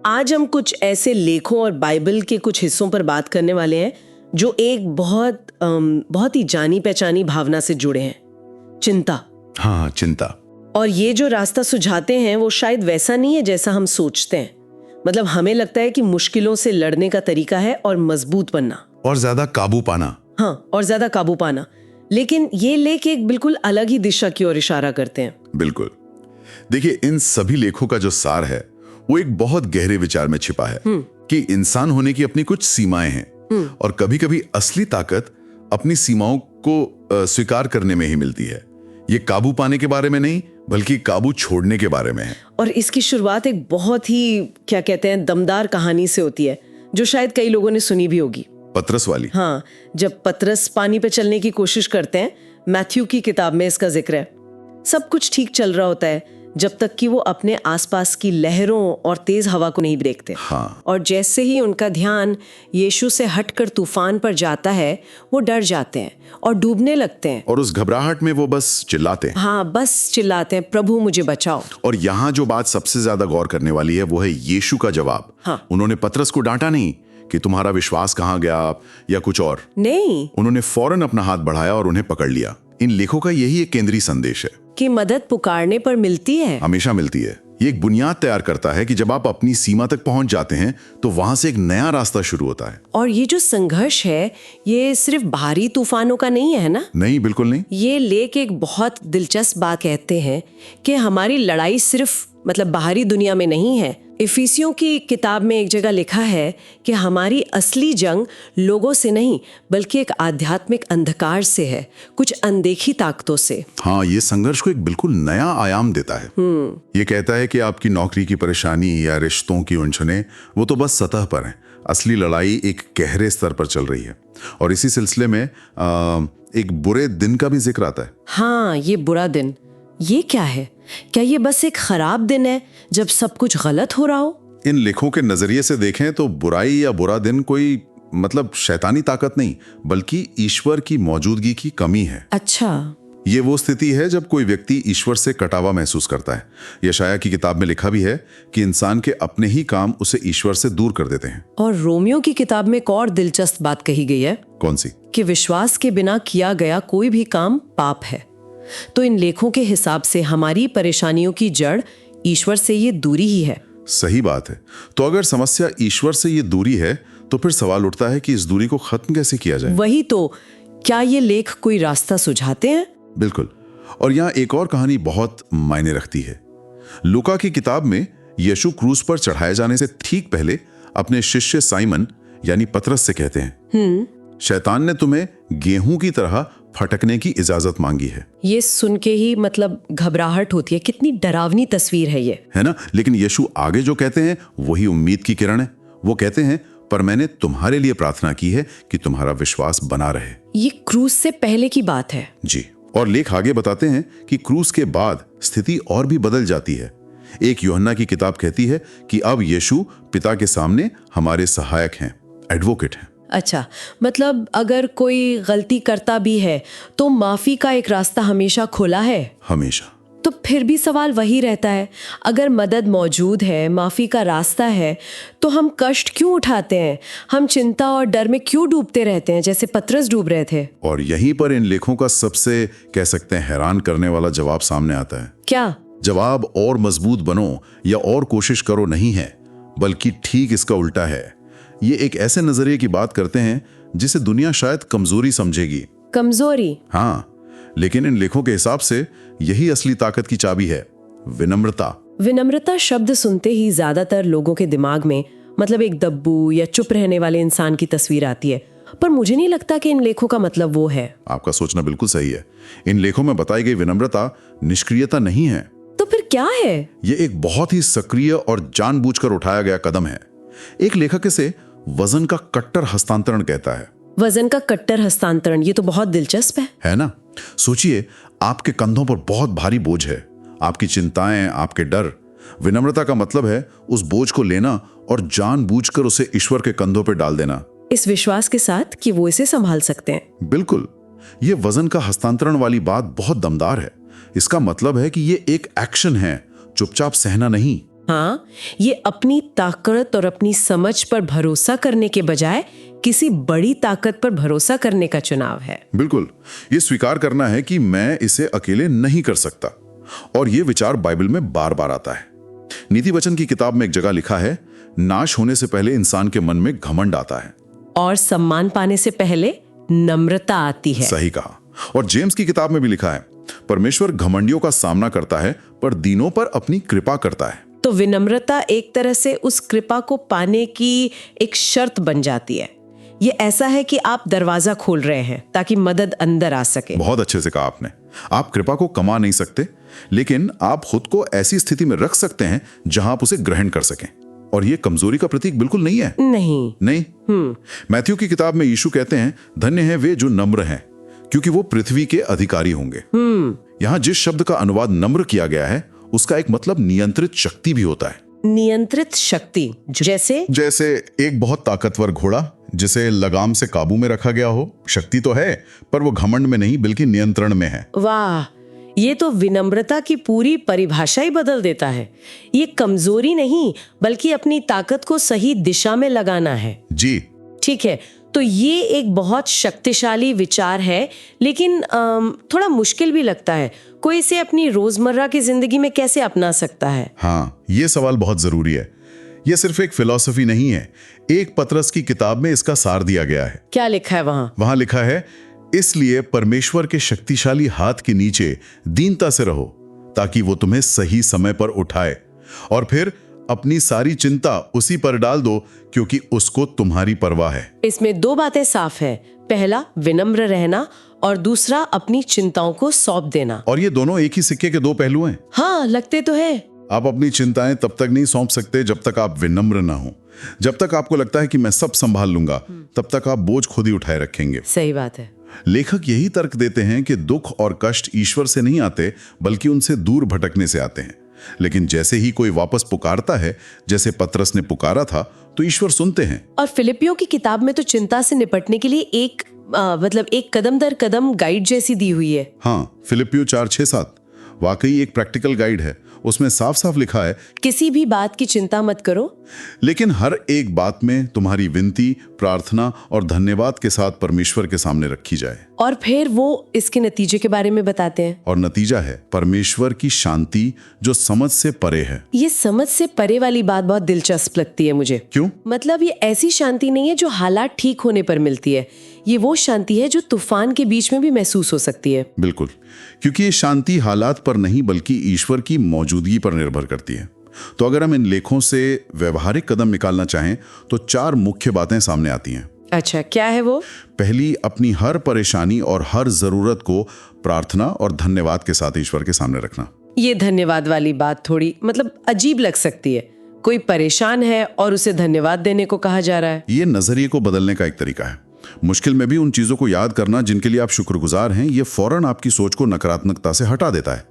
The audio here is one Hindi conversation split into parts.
आज हम कुछ ऐसे लेखों और बाइबल के कुछ हिस्सों पर बात करने वाले हैं जो एक बहुत ही जानी पहचानी भावना से जुड़े हैं, चिंता। हाँ, चिंता। और ये जो रास्ता सुझाते हैं वो शायद वैसा नहीं है जैसा हम सोचते हैं। मतलब हमें लगता है कि मुश्किलों से लड़ने का तरीका है और मजबूत बनना और ज्यादा काबू पाना। हाँ, और ज्यादा काबू पाना। लेकिन ये लेख एक बिल्कुल अलग ही दिशा की ओर इशारा करते हैं। बिल्कुल। देखिए, इन सभी लेखों का जो सार है वो एक बहुत गहरे विचार में छिपा है कि इंसान होने की अपनी कुछ सीमाएं हैं और कभी-कभी असली ताकत अपनी सीमाओं को स्वीकार करने में ही मिलती है। ये काबू पाने के बारे में नहीं, बल्कि काबू छोड़ने के बारे में है। और इसकी शुरुआत एक बहुत ही, क्या कहते हैं, दमदार कहानी से होती है जो शायद कई लोगों ने सुनी भी होगी। पतरस वाली। हाँ, जब पतरस पानी पे चलने की कोशिश करते हैं, मैथ्यू की किताब में इसका जिक्र है। सब कुछ ठीक चल रहा होता है जब तक कि वो अपने आसपास की लहरों और तेज हवा को नहीं देखते। हाँ। और जैसे ही उनका ध्यान यीशु से हटकर तूफान पर जाता है, वो डर जाते हैं और डूबने लगते हैं। और उस घबराहट में वो बस चिल्लाते हैं। हाँ, बस चिल्लाते हैं, प्रभु मुझे बचाओ। और यहाँ जो बात सबसे ज्यादा गौर करने वाली है वो है यीशु का जवाब। हाँ। उन्होंने पतरस को डांटा नहीं कि तुम्हारा विश्वास कहाँ गया या कुछ और। नहीं, उन्होंने फौरन अपना हाथ बढ़ाया और उन्हें पकड़ लिया। इन लेखों का यही एक केंद्रीय संदेश है कि मदद पुकारने पर मिलती है, हमेशा मिलती है। ये एक बुनियाद तैयार करता है कि जब आप अपनी सीमा तक पहुंच जाते हैं तो वहां से एक नया रास्ता शुरू होता है। और ये जो संघर्ष है ये सिर्फ बाहरी तूफानों का नहीं है ना? नहीं, बिल्कुल नहीं। ये लेख एक बहुत दिलचस्प बात कहते हैं कि हमारी लड़ाई सिर्फ बाहरी दुनिया में नहीं है। इफिसियों की किताब में एक जगह लिखा है कि हमारी असली जंग लोगों से नहीं बल्कि एक आध्यात्मिक अंधकार से है, कुछ अनदेखी ताकतों से। हाँ, ये संघर्ष को एक बिल्कुल नया आयाम देता है। ये कहता है कि आपकी नौकरी की परेशानी या रिश्तों की उलझनें वो तो बस सतह पर हैं। असली लड़ाई एक गहरे स्तर पर चल रही है। और इसी सिलसिले में एक बुरे दिन का भी जिक्र आता है। हाँ, ये बुरा दिन, ये क्या है? क्या ये बस एक खराब दिन है जब सब कुछ गलत हो रहा हो? इन लेखों के नजरिए से देखें तो बुराई या बुरा दिन कोई शैतानी ताकत नहीं, बल्कि ईश्वर की मौजूदगी की कमी है। अच्छा। ये वो स्थिति है जब कोई व्यक्ति ईश्वर से कटा हुआ महसूस करता है। यशायाह की किताब में लिखा भी है कि इंसान के अपने ही काम उसे ईश्वर से दूर कर देते हैं। और रोमियो की किताब में एक और दिलचस्प बात कही गई है। कौन सी? कि विश्वास के बिना किया गया कोई भी काम पाप है। तो इन लेखों के हिसाब से हमारी परेशानियों की जड़ ईश्वर से ये दूरी ही है। सही बात है। तो अगर समस्या ईश्वर से ये दूरी है तो फिर सवाल उठता है कि इस दूरी को खत्म कैसे किया जाए। वही तो, क्या ये लेख कोई रास्ता सुझाते हैं? बिल्कुल। और यहाँ एक और कहानी बहुत मायने रखती है। लूका की किताब में यीशु क्रूस पर चढ़ाए जाने से ठीक पहले अपने शिष्य साइमन यानी पतरस से कहते हैं, शैतान ने तुम्हें गेहूं की तरह फटकने की इजाजत मांगी है। ये सुन के ही घबराहट होती है। कितनी डरावनी तस्वीर है ये, है ना? लेकिन यीशु आगे जो कहते हैं वही उम्मीद की किरण है। वो कहते हैं, पर मैंने तुम्हारे लिए प्रार्थना की है कि तुम्हारा विश्वास बना रहे। ये क्रूस से पहले की बात है। जी। और लेख आगे बताते हैं कि क्रूस के बाद स्थिति और भी बदल जाती है। एक यूहन्ना की किताब कहती है कि अब यीशु पिता के सामने हमारे सहायक हैं, एडवोकेट हैं। अच्छा, अगर कोई गलती करता भी है तो माफी का एक रास्ता हमेशा खुला है। हमेशा। तो फिर भी सवाल वही रहता है, अगर मदद मौजूद है, माफी का रास्ता है, तो हम कष्ट क्यों उठाते हैं? हम चिंता और डर में क्यों डूबते रहते हैं जैसे पतरस डूब रहे थे? और यहीं पर इन लेखों का सबसे, कह सकते हैं, हैरान करने वाला जवाब सामने आता है। क्या जवाब और मजबूत बनो या और कोशिश करो नहीं है, बल्कि ठीक इसका उल्टा है। ये एक ऐसे नजरिए की बात करते हैं जिसे दुनिया शायद कमजोरी समझेगी। कमजोरी? हाँ, लेकिन इन लेखों के हिसाब से यही असली ताकत की चाबी है, विनम्रता। विनम्रता शब्द सुनते ही ज्यादातर लोगों के दिमाग में एक दब्बू या चुप रहने वाले इंसान की तस्वीर आती है, पर मुझे नहीं लगता कि इन लेखों का मतलब वो है। आपका सोचना बिल्कुल सही है। इन लेखों में बताई गई विनम्रता निष्क्रियता नहीं है। तो फिर क्या है? ये एक बहुत ही सक्रिय और जानबूझकर उठाया गया कदम है। एक लेखक इसे वजन का कट्टर हस्तांतरण कहता है। वजन का कट्टर हस्तांतरण, ये तो बहुत दिलचस्प है ना? सोचिए, आपके कंधों पर बहुत भारी बोझ है, आपकी चिंताएं, आपके डर। विनम्रता का मतलब है उस बोझ को लेना और जानबूझकर उसे ईश्वर के कंधों पर डाल देना, इस विश्वास के साथ कि वो इसे संभाल सकते हैं। बिल्कुल। ये वजन का हस्तांतरण वाली बात बहुत दमदार है। इसका मतलब है कि ये एक एक्शन है, चुपचाप सहना नहीं। हाँ, ये अपनी ताकत और अपनी समझ पर भरोसा करने के बजाय किसी बड़ी ताकत पर भरोसा करने का चुनाव है। बिल्कुल, ये स्वीकार करना है कि मैं इसे अकेले नहीं कर सकता। और ये विचार बाइबल में बार बार आता है। नीति वचन की किताब में एक जगह लिखा है, नाश होने से पहले इंसान के मन में घमंड आता है और सम्मान पाने से पहले नम्रता आती है। सही कहा। और जेम्स की किताब में भी लिखा है, परमेश्वर घमंडियों का सामना करता है पर दीनों पर अपनी कृपा करता है। तो विनम्रता एक तरह से उस कृपा को पाने की एक शर्त बन जाती है। ये ऐसा है कि आप दरवाजा खोल रहे हैं ताकि मदद अंदर आ सके। बहुत अच्छे से कहा आपने। आप कृपा को कमा नहीं सकते, लेकिन आप खुद को ऐसी स्थिति में रख सकते हैं जहां आप उसे ग्रहण कर सकें। और ये कमजोरी का प्रतीक बिल्कुल नहीं है। नहीं। मैथ्यू की किताब में यीशु कहते हैं, धन्य है वे जो नम्र हैं, क्योंकि वो पृथ्वी के अधिकारी होंगे। यहाँ जिस शब्द का अनुवाद नम्र किया गया है, उसका एक मतलब नियंत्रित शक्ति भी होता है। नियंत्रित शक्ति जैसे एक बहुत ताकतवर घोड़ा जिसे लगाम से काबू में रखा गया हो। शक्ति तो है, पर वो घमंड में नहीं बल्कि नियंत्रण में है। वाह, ये तो विनम्रता की पूरी परिभाषा ही बदल देता है। ये कमजोरी नहीं बल्कि अपनी ताकत को सही दिशा में लगाना है। जी ठीक है, तो ये एक बहुत शक्तिशाली विचार है, लेकिन थोड़ा मुश्किल भी लगता है। कोई इसे अपनी रोजमर्रा की जिंदगी में कैसे अपना सकता है? हाँ, ये सवाल बहुत जरूरी है। ये सिर्फ एक फिलॉसफी नहीं है। एक पतरस की किताब में इसका सार दिया गया है। क्या लिखा है वहां? वहां लिखा है, इसलिए परमेश्वर के शक्तिशाली हाथ के नीचे दीनता से रहो, ताकि वो तुम्हें सही समय पर उठाए। और फिर अपनी सारी चिंता उसी पर डाल दो, क्योंकि उसको तुम्हारी परवाह है। इसमें दो बातें साफ है। पहला, विनम्र रहना, और दूसरा, अपनी चिंताओं को सौंप देना। और ये दोनों एक ही सिक्के के दो पहलू हैं। हाँ, लगते तो है। आप अपनी चिंताएं तब तक नहीं सौंप सकते जब तक आप विनम्र ना हो। जब तक आपको लगता है कि मैं सब संभाल लूंगा, तब तक आप बोझ खुद ही उठाए रखेंगे। सही बात है। लेखक यही तर्क देते हैं कि दुख और कष्ट ईश्वर से नहीं आते, बल्कि उनसे दूर भटकने से आते हैं। लेकिन जैसे ही कोई वापस पुकारता है, जैसे पतरस ने पुकारा था, तो ईश्वर सुनते हैं। और फिलिपियों की किताब में तो चिंता से निपटने के लिए एक कदम दर कदम गाइड जैसी दी हुई है। हाँ, फिलिपियो 4:6-7 वाकई एक प्रैक्टिकल गाइड है। उसमें साफ साफ लिखा है, किसी भी बात की चिंता मत करो, लेकिन हर एक बात में तुम्हारी विनती, प्रार्थना और धन्यवाद के साथ परमेश्वर के सामने रखी जाए। और फिर वो इसके नतीजे के बारे में बताते हैं। और नतीजा है परमेश्वर की शांति, जो समझ से परे है। ये समझ से परे वाली बात बहुत दिलचस्प लगती है मुझे। क्यों? मतलब ये ऐसी शांति नहीं है जो हालात ठीक होने पर मिलती है। ये वो शांति है जो तूफान के बीच में भी महसूस हो सकती है। बिल्कुल, क्योंकि ये शांति हालात पर नहीं बल्कि ईश्वर की मौजूदगी पर निर्भर करती है। तो अगर हम इन लेखों से व्यवहारिक कदम निकालना चाहें, तो 4 मुख्य बातें सामने आती हैं। अच्छा, क्या है वो? पहली, अपनी हर परेशानी और हर जरूरत को प्रार्थना और धन्यवाद के साथ ईश्वर के सामने रखना। ये धन्यवाद वाली बात थोड़ी अजीब लग सकती है। कोई परेशान है और उसे धन्यवाद देने को कहा जा रहा है। ये नजरिए को बदलने का एक तरीका है। मुश्किल में भी उन चीजों को याद करना जिनके लिए आप शुक्रगुजार हैं, ये फौरन आपकी सोच को नकारात्मकता से हटा देता है।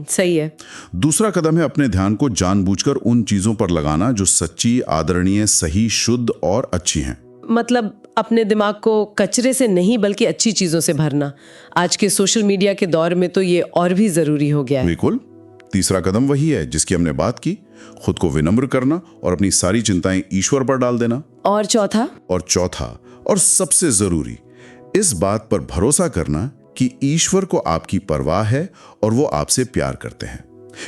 सही है। दूसरा कदम है अपने ध्यान को जानबूझकर उन चीजों पर लगाना जो सच्ची, आदरणीय, सही, शुद्ध और अच्छी हैं। मतलब अपने दिमाग को कचरे से नहीं बल्कि अच्छी चीजों से भरना। आज के सोशल मीडिया के दौर में तो ये और भी जरूरी हो गया है। बिल्कुल। तीसरा कदम वही है जिसकी हमने बात की, खुद को विनम्र करना और अपनी सारी चिंताएं ईश्वर पर डाल देना। और चौथा और सबसे जरूरी, इस बात पर भरोसा करना कि ईश्वर को आपकी परवाह है और वो आपसे प्यार करते हैं।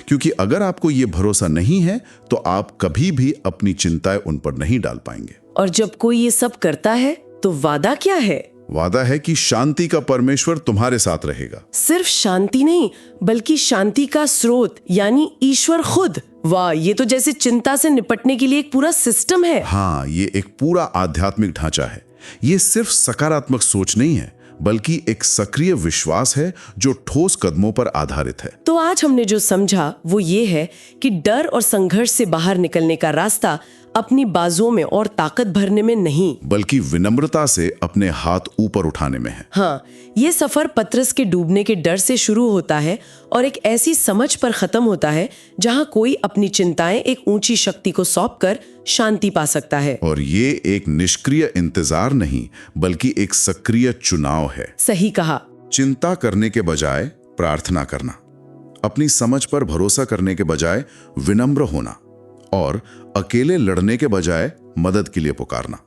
क्योंकि अगर आपको ये भरोसा नहीं है, तो आप कभी भी अपनी चिंताएं उन पर नहीं डाल पाएंगे। और जब कोई ये सब करता है, तो वादा क्या है? वादा है कि शांति का परमेश्वर तुम्हारे साथ रहेगा। सिर्फ शांति नहीं, बल्कि शांति का स्रोत यानी ईश्वर खुद। वाह, ये तो जैसे चिंता से निपटने के लिए एक पूरा सिस्टम है। हाँ, ये एक पूरा आध्यात्मिक ढांचा है। ये सिर्फ सकारात्मक सोच नहीं है, बल्कि एक सक्रिय विश्वास है जो ठोस कदमों पर आधारित है। तो आज हमने जो समझा वो ये है कि डर और संघर्ष से बाहर निकलने का रास्ता अपनी बाजुओं में और ताकत भरने में नहीं, बल्कि विनम्रता से अपने हाथ ऊपर उठाने में है। हाँ, ये सफर पतरस के डूबने के डर से शुरू होता है और एक ऐसी समझ पर खत्म होता है जहाँ कोई अपनी चिंताएं एक ऊंची शक्ति को सौंपकर शांति पा सकता है। और ये एक निष्क्रिय इंतजार नहीं, बल्कि एक सक्रिय चुनाव है। सही कहा। चिंता करने के बजाय प्रार्थना करना, अपनी समझ पर भरोसा करने के बजाय विनम्र होना, और अकेले लड़ने के बजाय मदद के लिए पुकारना।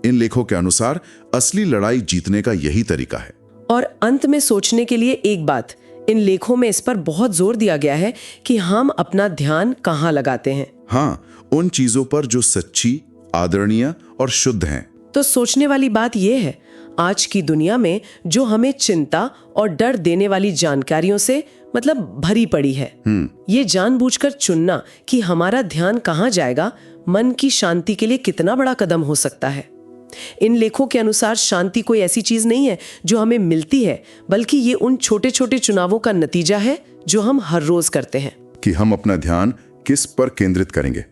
इन लेखों के अनुसार असली लड़ाई जीतने का यही तरीका है। और अंत में सोचने के लिए एक बात, इन लेखों में इस पर बहुत जोर दिया गया है कि हम अपना ध्यान कहाँ लगाते हैं। हाँ, उन चीजों पर जो सच्ची, आदरणीय और शुद्ध हैं। तो सोचने वाली बात यह है, आज की दुनिया में जो हमें चिंता और डर देने वाली जानकारियों से भरी पड़ी है, ये जानबूझकर चुनना कि हमारा ध्यान कहाँ जाएगा, मन की शांति के लिए कितना बड़ा कदम हो सकता है। इन लेखों के अनुसार शांति कोई ऐसी चीज नहीं है जो हमें मिलती है, बल्कि ये उन छोटे छोटे चुनावों का नतीजा है जो हम हर रोज करते हैं। कि हम अपना ध्यान किस पर केंद्रित करेंगे।